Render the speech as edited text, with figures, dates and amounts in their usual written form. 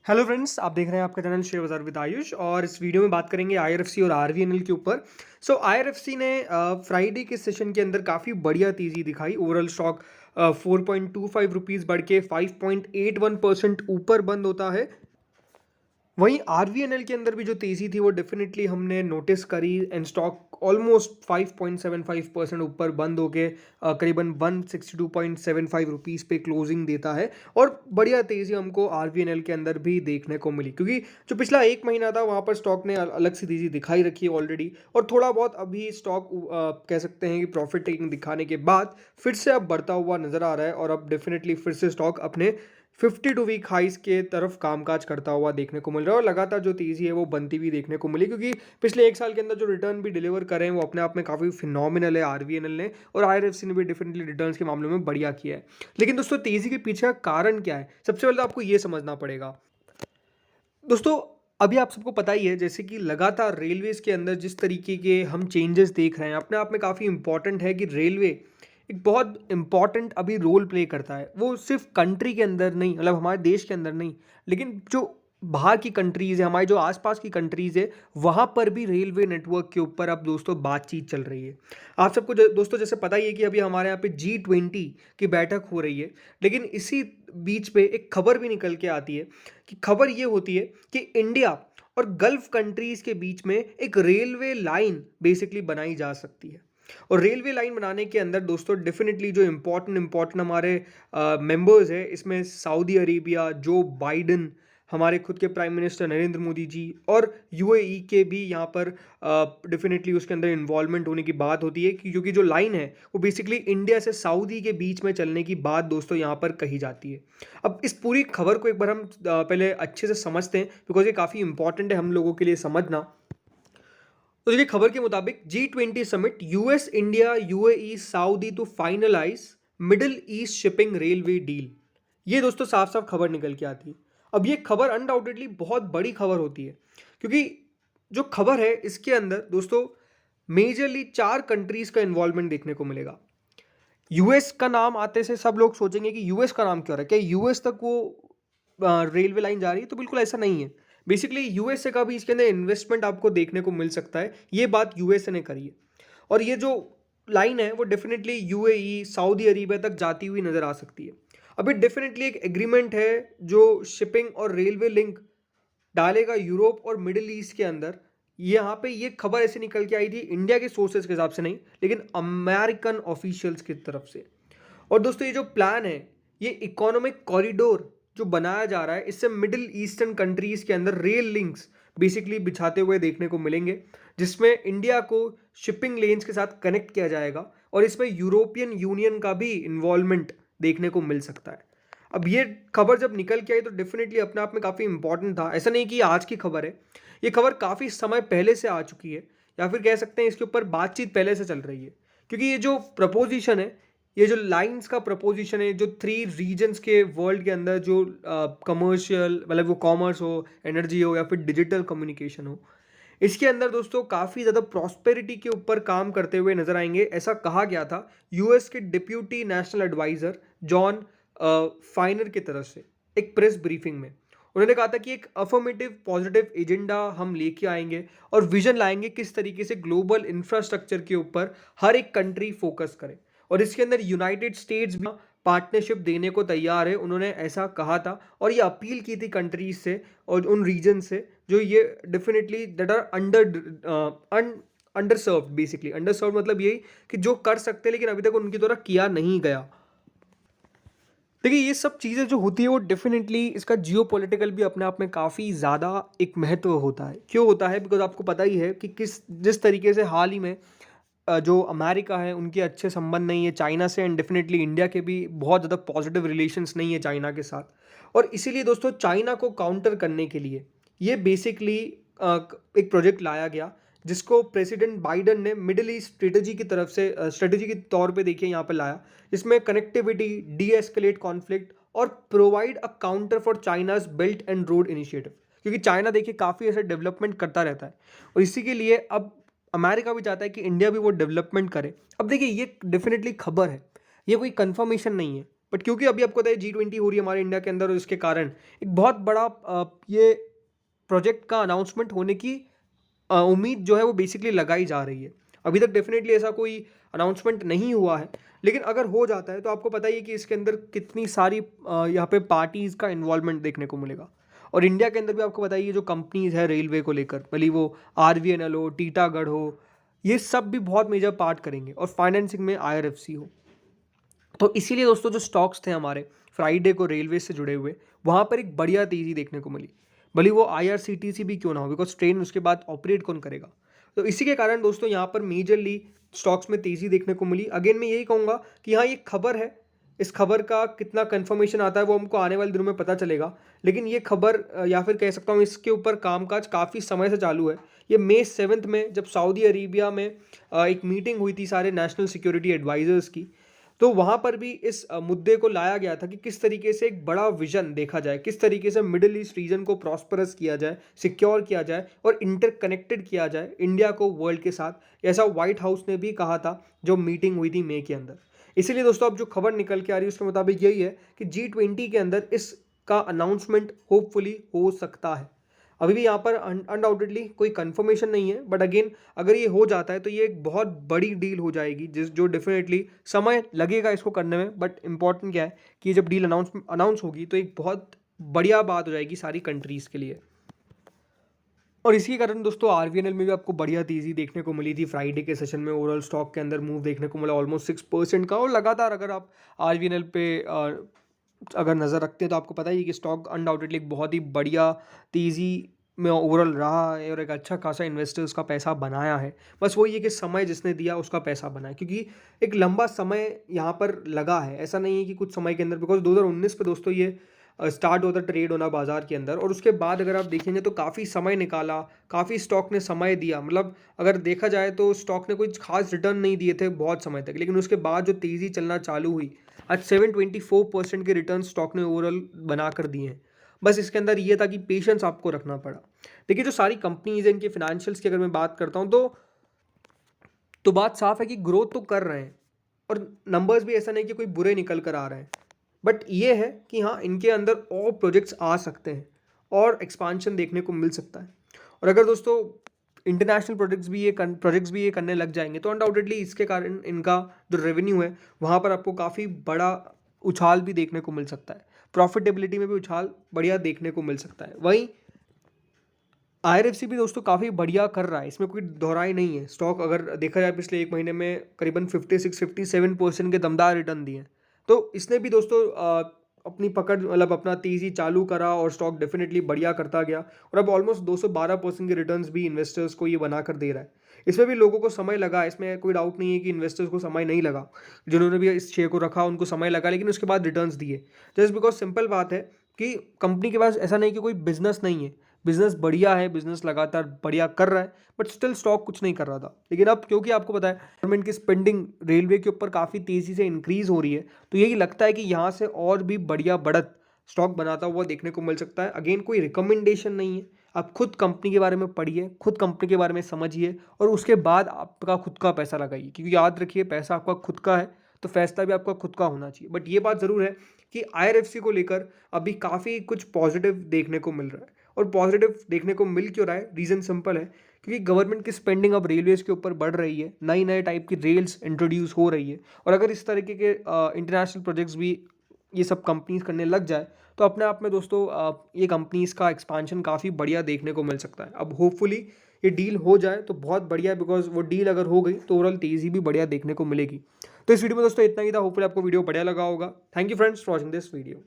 Hello friends, आप देख रहे हैं आपका चैनल शेयर बाजार विद आयुष और इस वीडियो में बात करेंगे आईआरएफसी और आरवीएनएल के ऊपर। आईआरएफसी ने फ्राइडे के सेशन के अंदर काफ़ी बढ़िया तेज़ी दिखाई। ओवरऑल स्टॉक 4.25 रुपीज़ बढ़ के 5.81% ऊपर बंद होता है। वहीं आरवीएनएल के अंदर भी जो तेज़ी थी वो डेफिनेटली हमने नोटिस करी एंड स्टॉक ऑलमोस्ट 5.75% ऊपर बंद होके करीबन 162.75 रुपीज़ पे क्लोजिंग देता है। और बढ़िया तेज़ी हमको आरवीएनएल के अंदर भी देखने को मिली, क्योंकि जो पिछला एक महीना था वहाँ पर स्टॉक ने अलग सी तेज़ी दिखाई रखी है ऑलरेडी। और थोड़ा बहुत अभी स्टॉक कह सकते हैं कि प्रॉफिट टेकिंग दिखाने के बाद फिर से अब बढ़ता हुआ नज़र आ रहा है और अब डेफिनेटली फिर से स्टॉक अपने 52 वीक हाइस के तरफ कामकाज करता हुआ देखने को मिल रहा है। और लगातार जो तेज़ी है वो बनती भी देखने को मिली, क्योंकि पिछले एक साल के अंदर जो रिटर्न भी डिलीवर कर रहे हैं वो अपने आप में काफ़ी फिनोमिनल है आरवीएनएल ने, और आईआरएफसी ने भी डेफिनेटली रिटर्न्स के मामले में बढ़िया किया है। लेकिन दोस्तों, तेज़ी के पीछे का कारण क्या है? सबसे पहले तो आपको ये समझना पड़ेगा दोस्तों। अभी आप सबको पता ही है, जैसे कि लगातार रेलवेज के अंदर जिस तरीके के हम चेंजेस देख रहे हैं, अपने आप में काफ़ी इंपॉर्टेंट है कि रेलवे एक बहुत इंपॉर्टेंट अभी रोल प्ले करता है। वो सिर्फ कंट्री के अंदर नहीं, मतलब हमारे देश के अंदर नहीं, लेकिन जो बाहर की कंट्रीज़ है, हमारे जो आसपास की कंट्रीज़ है, वहाँ पर भी रेलवे नेटवर्क के ऊपर अब दोस्तों बातचीत चल रही है। आप सबको दोस्तों जैसे पता ही है कि अभी हमारे यहाँ पे G20 की बैठक हो रही है। लेकिन इसी बीच पे एक खबर भी निकल के आती है कि खबर ये होती है कि इंडिया और गल्फ कंट्रीज़ के बीच में एक रेलवे लाइन बेसिकली बनाई जा सकती है। और रेलवे लाइन बनाने के अंदर दोस्तों डेफिनेटली जो इम्पोर्टेंट हमारे मेंबर्स है, इसमें सऊदी अरेबिया, जो बाइडन, हमारे खुद के प्राइम मिनिस्टर नरेंद्र मोदी जी और यूएई के भी यहाँ पर डेफिनेटली उसके अंदर इन्वॉल्वमेंट होने की बात होती है, क्योंकि जो लाइन है वो बेसिकली इंडिया से सऊदी के बीच में चलने की बात दोस्तों यहाँ पर कही जाती है। अब इस पूरी खबर को एक बार हम पहले अच्छे से समझते हैं, बिकॉज ये काफ़ी इंपॉर्टेंट है हम लोगों के लिए समझना। तो देखिए, खबर के मुताबिक G20 summit, US India UAE Saudi to finalise Middle East shipping railway deal. ये दोस्तों साफ साफ खबर निकल के आती है। अब ये खबर अनडाउटेडली बहुत बड़ी खबर होती है, क्योंकि जो खबर है इसके अंदर दोस्तों मेजरली 4 कंट्रीज का इन्वॉल्वमेंट देखने को मिलेगा। यूएस का नाम आते से सब लोग सोचेंगे कि यूएस का नाम क्यों आ रहा है, क्या यूएस तक वो रेलवे लाइन जा रही है? तो बिल्कुल ऐसा नहीं है। बेसिकली यूएसए का भी इसके अंदर इन्वेस्टमेंट आपको देखने को मिल सकता है। ये बात यूएसए ने करी है। और ये जो लाइन है वो डेफिनेटली यूएई, सऊदी अरेबिया तक जाती हुई नजर आ सकती है। अभी डेफिनेटली एक एग्रीमेंट है जो शिपिंग और रेलवे लिंक डालेगा यूरोप और मिडिल ईस्ट के अंदर। यहाँ पे ये खबर ऐसे निकल के आई थी इंडिया के सोर्सेज के हिसाब से नहीं, लेकिन अमेरिकन ऑफिशियल्स की तरफ से। और दोस्तों, ये जो प्लान है, ये इकोनॉमिक कॉरिडोर जो बनाया जा रहा है, इससे मिडिल ईस्टर्न कंट्रीज के अंदर रेल लिंक्स बेसिकली बिछाते हुए देखने को मिलेंगे, जिसमें इंडिया को शिपिंग लेन्स के साथ कनेक्ट किया जाएगा और इसमें यूरोपियन यूनियन का भी इन्वॉल्वमेंट देखने को मिल सकता है। अब ये खबर जब निकल के आई तो डेफिनेटली अपने आप में काफ़ी इंपॉर्टेंट था। ऐसा नहीं कि आज की खबर है, ये खबर काफ़ी समय पहले से आ चुकी है, या फिर कह सकते हैं इसके ऊपर बातचीत पहले से चल रही है। क्योंकि ये जो प्रपोजिशन है, ये जो लाइंस का प्रपोजिशन है, जो 3 रीजन्स के वर्ल्ड के अंदर जो कमर्शियल, मतलब वो कॉमर्स हो, एनर्जी हो या फिर डिजिटल कम्युनिकेशन हो, इसके अंदर दोस्तों काफ़ी ज़्यादा प्रॉस्पेरिटी के ऊपर काम करते हुए नजर आएंगे, ऐसा कहा गया था यूएस के deputy national adviser John Finer की तरफ से एक प्रेस ब्रीफिंग में। उन्होंने कहा था कि एक अफर्मेटिव पॉजिटिव एजेंडा हम लेके आएंगे और विजन लाएंगे किस तरीके से ग्लोबल इंफ्रास्ट्रक्चर के ऊपर हर एक कंट्री फोकस करे, और इसके अंदर यूनाइटेड स्टेट्स भी पार्टनरशिप देने को तैयार है, उन्होंने ऐसा कहा था। और ये अपील की थी कंट्रीज से और उन रीजन से जो ये definitely that are underserved. Basically underserved मतलब यही कि जो कर सकते हैं लेकिन अभी तक उनकी द्वारा किया नहीं गया। देखिए, ये सब चीज़ें जो होती है वो डेफिनेटली इसका जियोपॉलिटिकल भी अपने आप में काफ़ी ज़्यादा एक महत्व होता है। क्यों होता है? बिकॉज आपको पता ही है कि जिस तरीके से हाल ही में जो अमेरिका है उनके अच्छे संबंध नहीं है चाइना से, एंड डेफिनेटली इंडिया के भी बहुत ज़्यादा पॉजिटिव रिलेशंस नहीं है चाइना के साथ। और इसीलिए दोस्तों चाइना को काउंटर करने के लिए ये बेसिकली एक प्रोजेक्ट लाया गया, जिसको प्रेसिडेंट बाइडन ने मिडिल ईस्ट स्ट्रेटजी की तरफ से स्ट्रेटजी के तौर पे देखिए यहाँ पर लाया, जिसमें कनेक्टिविटी, डी एस्केलेट कॉन्फ्लिक्ट और provide a counter for China's belt and road initiative. क्योंकि चाइना देखिए काफ़ी ऐसे डेवलपमेंट करता रहता है, और इसी के लिए अब अमेरिका भी चाहता है कि इंडिया भी वो डेवलपमेंट करे। अब देखिए, ये डेफिनेटली खबर है, ये कोई कंफर्मेशन नहीं है, बट क्योंकि अभी आपको पता है G20 हो रही है हमारे इंडिया के अंदर, और इसके कारण एक बहुत बड़ा ये प्रोजेक्ट का अनाउंसमेंट होने की उम्मीद जो है वो बेसिकली लगाई जा रही है। अभी तक डेफिनेटली ऐसा कोई अनाउंसमेंट नहीं हुआ है, लेकिन अगर हो जाता है तो आपको पता ही है कि इसके अंदर कितनी सारी यहाँ पे पार्टीज़ का इन्वॉल्वमेंट देखने को मिलेगा। और इंडिया के अंदर भी आपको बताइए जो कंपनीज़ है रेलवे को लेकर, भले वो RVNL हो, टीटागढ़ हो, ये सब भी बहुत मेजर पार्ट करेंगे, और फाइनेंसिंग में IRFC हो। तो इसीलिए दोस्तों जो स्टॉक्स थे हमारे फ्राइडे को रेलवे से जुड़े हुए, वहाँ पर एक बढ़िया तेज़ी देखने को मिली, भले वो IRCTC भी क्यों ना हो, बिकॉज ट्रेन उसके बाद ऑपरेट कौन करेगा। तो इसी के कारण दोस्तों यहाँ पर मेजरली स्टॉक्स में तेज़ी देखने को मिली। अगेन मैं यही कहूँगा कि हाँ, ये खबर है, इस खबर का कितना कन्फर्मेशन आता है वो हमको आने वाले दिनों में पता चलेगा, लेकिन ये खबर या फिर कह सकता हूँ इसके ऊपर कामकाज काफ़ी समय से चालू है। ये May 7 में जब सऊदी अरेबिया में एक मीटिंग हुई थी सारे नेशनल सिक्योरिटी एडवाइजर्स की, तो वहाँ पर भी इस मुद्दे को लाया गया था कि किस तरीके से एक बड़ा विजन देखा जाए, किस तरीके से मिडिल ईस्ट रीजन को प्रॉस्परस किया जाए, सिक्योर किया जाए और इंटरकनेक्टेड किया जाए इंडिया को वर्ल्ड के साथ। ऐसा व्हाइट हाउस ने भी कहा था जो मीटिंग हुई थी मई के अंदर। इसीलिए दोस्तों अब जो खबर निकल के आ रही है उसके मुताबिक यही है कि G20 के अंदर इसका अनाउंसमेंट होपफुली हो सकता है। अभी भी यहाँ पर अनडाउटेडली कोई कंफर्मेशन नहीं है, बट अगेन अगर ये हो जाता है तो ये एक बहुत बड़ी डील हो जाएगी, जो डेफिनेटली समय लगेगा इसको करने में, बट इंपॉर्टेंट क्या है कि जब डील अनाउंस होगी तो एक बहुत बढ़िया बात हो जाएगी सारी कंट्रीज़ के लिए। और इसी कारण दोस्तों RVNL में भी आपको बढ़िया तेज़ी देखने को मिली थी। फ्राइडे के सेशन में ओवरऑल स्टॉक के अंदर मूव देखने को मिला ऑलमोस्ट 6% का, और लगातार अगर आप RVNL पे अगर नज़र रखते हैं तो आपको पता ही है कि स्टॉक अनडाउटेडली एक बहुत ही बढ़िया तेज़ी में ओवरऑल रहा है और एक अच्छा खासा इन्वेस्टर्स का पैसा बनाया है। बस वही है कि समय जिसने दिया उसका पैसा बना है, क्योंकि एक लंबा समय यहाँ पर लगा है, ऐसा नहीं है कि कुछ समय के अंदर, बिकॉज 2019 पे दोस्तों ये स्टार्ट होता ट्रेड होना बाजार के अंदर, और उसके बाद अगर आप देखेंगे तो काफ़ी समय निकाला, काफ़ी स्टॉक ने समय दिया। मतलब अगर देखा जाए तो स्टॉक ने कुछ खास रिटर्न नहीं दिए थे बहुत समय तक, लेकिन उसके बाद जो तेज़ी चलना चालू हुई, आज 724% के रिटर्न स्टॉक ने ओवरऑल बना कर दिए हैं। बस इसके अंदर ये था कि पेशेंस आपको रखना पड़ा। देखिए जो सारी कंपनीज हैं इनके फिनेंशियल्स की अगर मैं बात करता हूँ तो बात साफ है कि ग्रोथ तो कर रहे हैं, और नंबर्स भी ऐसा नहीं कि कोई बुरे निकल कर आ रहे हैं, बट ये है कि हाँ, इनके अंदर और प्रोजेक्ट्स आ सकते हैं और एक्सपांशन देखने को मिल सकता है। और अगर दोस्तों इंटरनेशनल प्रोजेक्ट्स भी ये करने लग जाएंगे तो अनडाउटेडली इसके कारण इनका जो रेवेन्यू है वहाँ पर आपको काफ़ी बड़ा उछाल भी देखने को मिल सकता है, प्रॉफिटेबिलिटी में भी उछाल बढ़िया देखने को मिल सकता है। वहीं IRFC भी दोस्तों काफ़ी बढ़िया कर रहा है, इसमें कोई दोहराई नहीं है। स्टॉक अगर देखा जाए पिछले एक महीने में करीबन 56-57% के दमदार रिटर्न दिए हैं, तो इसने भी दोस्तों अपनी पकड़ मतलब अपना तेज़ी चालू करा और स्टॉक डेफिनेटली बढ़िया करता गया, और अब ऑलमोस्ट 212% के रिटर्न्स भी इन्वेस्टर्स को ये बना कर दे रहा है। इसमें भी लोगों को समय लगा, इसमें कोई डाउट नहीं है कि इन्वेस्टर्स को समय नहीं लगा, जिन्होंने भी इस शेयर को रखा उनको समय लगा, लेकिन उसके बाद रिटर्न्स दिए। जस्ट बिकॉज सिंपल बात है कि कंपनी के पास ऐसा नहीं कि कोई बिजनेस नहीं है, बिजनेस बढ़िया है, बिजनेस लगातार बढ़िया कर रहा है, बट स्टिल स्टॉक कुछ नहीं कर रहा था। लेकिन अब क्योंकि आपको पता है गवर्नमेंट की स्पेंडिंग रेलवे के ऊपर काफ़ी तेज़ी से इंक्रीज हो रही है, तो यही लगता है कि यहाँ से और भी बढ़िया बढ़त स्टॉक बनाता हुआ देखने को मिल सकता है। अगेन कोई रिकमेंडेशन नहीं है, आप खुद कंपनी के बारे में पढ़िए, खुद कंपनी के बारे में समझिए, और उसके बाद आपका खुद का पैसा लगाइए, क्योंकि याद रखिए पैसा आपका खुद का है तो फैसला भी आपका खुद का होना चाहिए। बट ये बात ज़रूर है कि IRFC को लेकर अभी काफ़ी कुछ पॉजिटिव देखने को मिल रहा है, और पॉजिटिव देखने को मिल क्यों रहा है, रीज़न सिंपल है, क्योंकि गवर्नमेंट की स्पेंडिंग अब रेलवेज़ के ऊपर बढ़ रही है, नई नए टाइप की रेल्स इंट्रोड्यूस हो रही है, और अगर इस तरीके के इंटरनेशनल प्रोजेक्ट्स भी ये सब कंपनीज करने लग जाए तो अपने आप में दोस्तों ये कंपनीज का एक्सपांशन काफ़ी बढ़िया देखने को मिल सकता है। अब होपफुली ये डील हो जाए तो बहुत बढ़िया है, बिकॉज वो डील अगर हो गई तो ओवरऑल तेज़ी भी बढ़िया देखने को मिलेगी। तो इस वीडियो में दोस्तों इतना ही था, होपफुली आपको वीडियो बढ़िया लगा होगा। Thank you friends for watching this video.